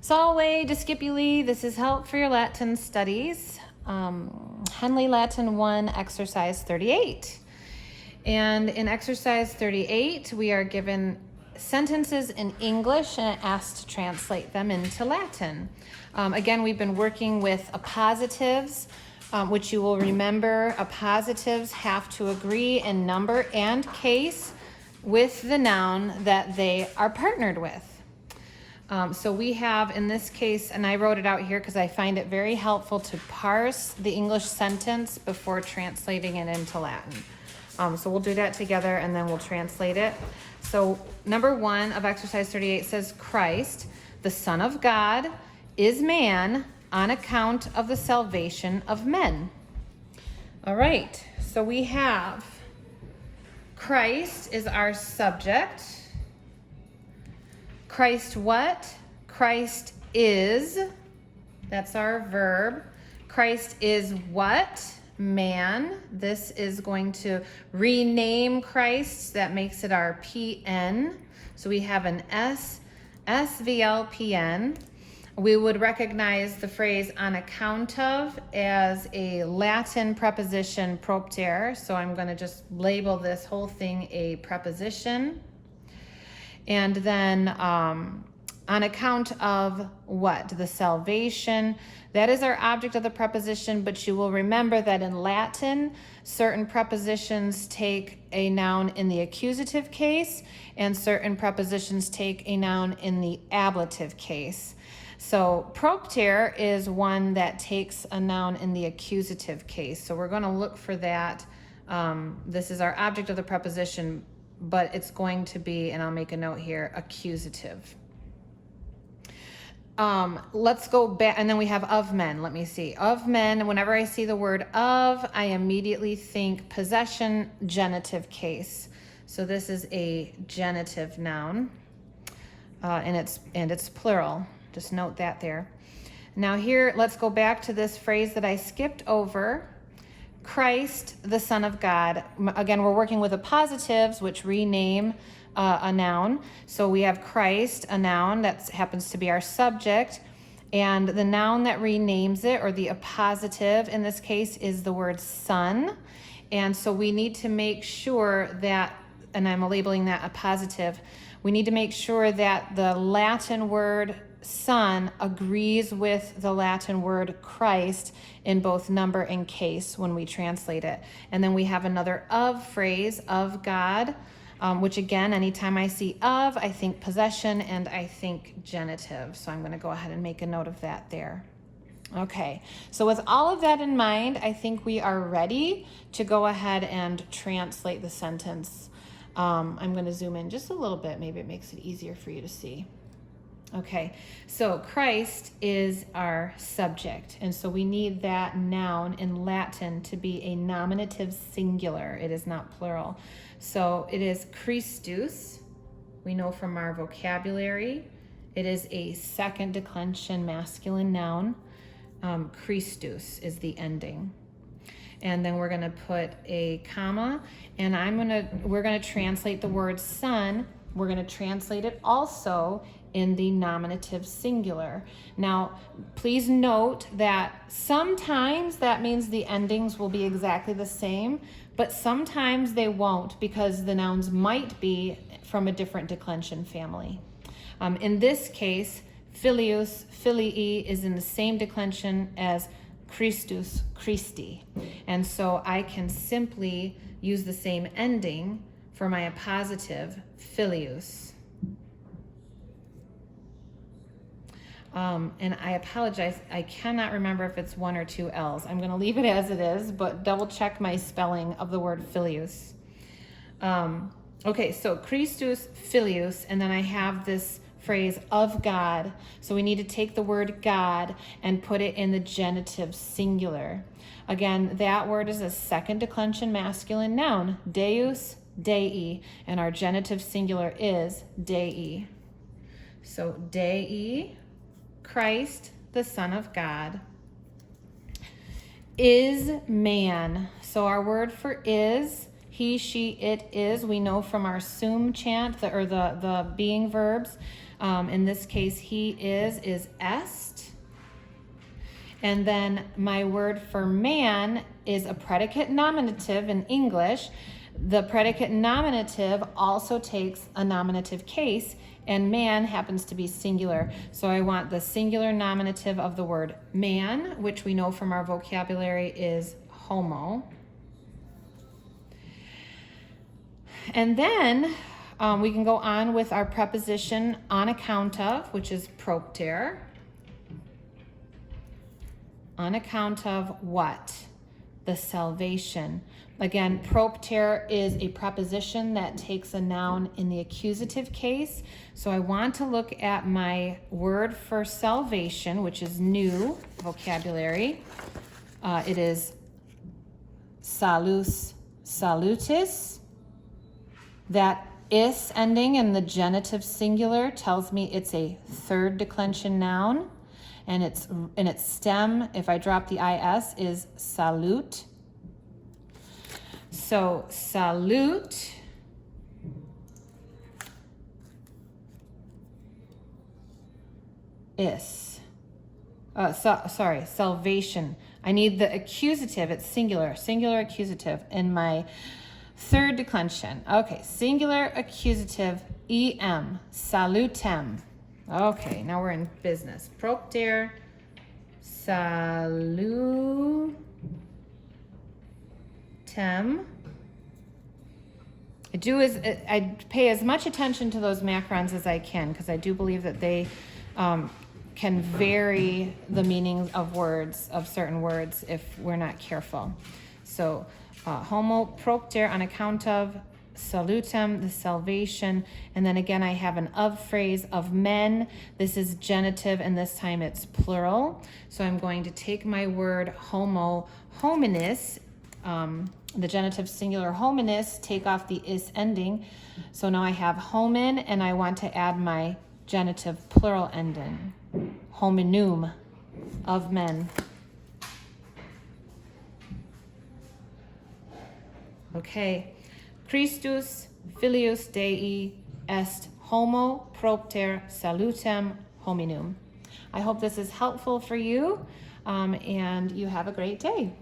Salve discipuli, this is help for your Latin studies. Henle Latin 1, exercise 38. And in exercise 38, we are given sentences in English and asked to translate them into Latin. Again, we've been working with appositives, which you will remember appositives have to agree in number and case with the noun that they are partnered with. So we have in this case, and I wrote it out here because I find it very helpful to parse the English sentence before translating it into Latin. So we'll do that together and then we'll translate it. So number 1 of exercise 38 says, Christ, the Son of God, is man on account of the salvation of men. All right, so we have Christ is our subject. Christ what? Christ is. That's our verb. Christ is what? Man. This is going to rename Christ. That makes it our PN. So we have an SVLPN. We would recognize the phrase on account of as a Latin preposition propter. So I'm going to just label this whole thing a preposition. And then on account of what? The salvation. That is our object of the preposition, but you will remember that in Latin, certain prepositions take a noun in the accusative case, and certain prepositions take a noun in the ablative case. So propter is one that takes a noun in the accusative case. So we're going to look for that. This is our object of the preposition, but it's going to be, and I'll make a note here, accusative. Let's go back, and then we have of men. Let me see. Of men, whenever I see the word of, I immediately think possession, genitive case. So this is a genitive noun, and it's plural. Just note that there. Now here, let's go back to this phrase that I skipped over. Christ, the Son of God. Again, we're working with appositives, which rename a noun. So we have Christ, a noun that happens to be our subject, and the noun that renames it, or the appositive in this case, is the word son. And so we need to make sure that, and I'm labeling that appositive, we need to make sure that the Latin word son agrees with the Latin word Christ in both number and case when we translate it. And then we have another of phrase, of God, which again, anytime I see of, I think possession and I think genitive. So I'm going to go ahead and make a note of that there. Okay, so with all of that in mind, I think we are ready to go ahead and translate the sentence. I'm going to zoom in just a little bit. Maybe it makes it easier for you to see. Okay, so Christ is our subject, and so we need that noun in Latin to be a nominative singular. It is not plural. So it is Christus. We know from our vocabulary, it is a second declension masculine noun. Christus is the ending. And then we're going to put a comma, and we're going to translate the word son. We're going to translate it also in the nominative singular. Now, please note that sometimes that means the endings will be exactly the same, but sometimes they won't because the nouns might be from a different declension family. In this case, filius, filii is in the same declension as Christus, Christi. And so I can simply use the same ending for my appositive, filius. And I apologize, I cannot remember if it's 1 or 2 L's. I'm going to leave it as it is, but double check my spelling of the word filius. Okay, so Christus, filius, and then I have this phrase of God. So we need to take the word God and put it in the genitive singular. Again, that word is a second declension masculine noun, Deus, Dei, and our genitive singular is Dei. So Dei, Christ, the Son of God, is man. So our word for is, he, she, it is, we know from our sum chant, the being verbs, In this case, he is est. And then my word for man is a predicate nominative in English. The predicate nominative also takes a nominative case, and man happens to be singular. So I want the singular nominative of the word man, which we know from our vocabulary is homo. And then we can go on with our preposition on account of, which is propter. On account of what? The salvation. Again, propter is a preposition that takes a noun in the accusative case. So I want to look at my word for salvation, which is new vocabulary. It is salus, salutis. That is ending in the genitive singular tells me it's a third declension noun. And its stem, if I drop the is, is salute. So salute is. Salvation. I need the accusative. It's singular accusative in my third declension. Okay, singular accusative, em, salutem. Okay, now we're in business. Propter salutem. I pay as much attention to those macrons as I can, because I do believe that they can vary the meaning of words, of certain words, if we're not careful. So homo, propter, on account of, salutem, the salvation, and then again I have an of phrase, of men. This is genitive, and this time it's plural. So I'm going to take my word homo, hominis, the genitive singular hominis, take off the is ending. So now I have homin, and I want to add my genitive plural ending, hominum, of men. Okay. Christus filius Dei est homo propter salutem hominum. I hope this is helpful for you, and you have a great day.